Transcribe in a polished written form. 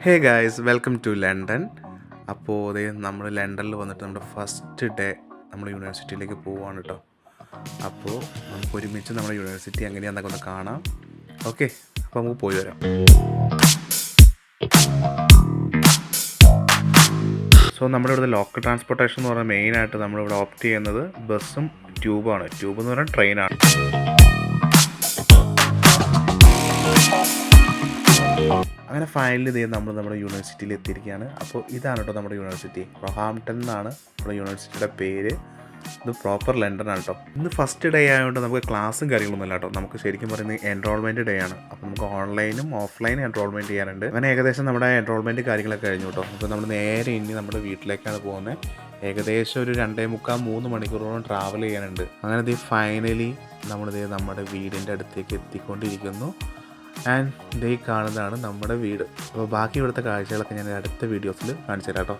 Hey guys, welcome to London. അപ്പോൾ നമ്മൾ ലണ്ടനിൽ വന്നിട്ട് നമ്മുടെ ഫസ്റ്റ് ഡേ നമ്മൾ യൂണിവേഴ്സിറ്റിയിലേക്ക് പോവുകയാണ് കേട്ടോ. അപ്പോൾ നമുക്ക് ഒരുമിച്ച് നമ്മുടെ യൂണിവേഴ്സിറ്റി എങ്ങനെയാണെന്നൊക്കെ ഒന്ന് കാണാം. ഓക്കെ, അപ്പോൾ നമുക്ക് പോയി വരാം. സോ നമ്മുടെ ഇവിടുത്തെ ലോക്കൽ ട്രാൻസ്പോർട്ടേഷൻ എന്ന് പറഞ്ഞാൽ മെയിനായിട്ട് നമ്മളിവിടെ ഓപ്റ്റ് ചെയ്യുന്നത് ബസ്സും ട്യൂബാണ്. ട്യൂബ് എന്ന് പറഞ്ഞാൽ ട്രെയിനാണ്. അങ്ങനെ ഫൈനലി നമ്മൾ നമ്മുടെ യൂണിവേഴ്സിറ്റിയിൽ എത്തിയിരിക്കുകയാണ്. അപ്പോൾ ഇതാണ് കേട്ടോ നമ്മുടെ യൂണിവേഴ്സിറ്റി. റൊഹാംപ്ടൺ എന്നാണ് നമ്മുടെ യൂണിവേഴ്സിറ്റിയുടെ പേര്. ഇത് പ്രോപ്പർ ലണ്ടൻ ആണ് കേട്ടോ. ഇന്ന് ഫസ്റ്റ് ഡേ ആയതുകൊണ്ട് നമുക്ക് ക്ലാസ്സും കാര്യങ്ങളൊന്നും ഇല്ല കേട്ടോ. നമുക്ക് ശരിക്കും പറയുന്നത് എൻറോൾമെൻറ്റ് ഡേ ആണ്. അപ്പോൾ നമുക്ക് ഓൺലൈനും ഓഫ്ലൈനും എൻറോൾമെൻറ്റ് ചെയ്യാനുണ്ട്. അങ്ങനെ ഏകദേശം നമ്മുടെ എൻറോൾമെൻറ്റ് കാര്യങ്ങളൊക്കെ കഴിഞ്ഞു കേട്ടോ. അപ്പോൾ നമ്മൾ നേരെ ഇനി നമ്മുടെ വീട്ടിലേക്കാണ് പോകുന്നത്. ഏകദേശം ഒരു 2.75-3 മണിക്കൂറോളം ട്രാവൽ ചെയ്യാനുണ്ട്. അങ്ങനെ ഫൈനലി നമ്മുടെ വീടിൻ്റെ അടുത്തേക്ക് എത്തിക്കൊണ്ടിരിക്കുന്നു. ആൻഡ് കാണുന്നതാണ് നമ്മുടെ വീട്. അപ്പോൾ ബാക്കി ഇവിടുത്തെ കാഴ്ചകളൊക്കെ ഞാൻ അടുത്ത വീഡിയോസിൽ കാണിച്ചു തരാം കേട്ടോ.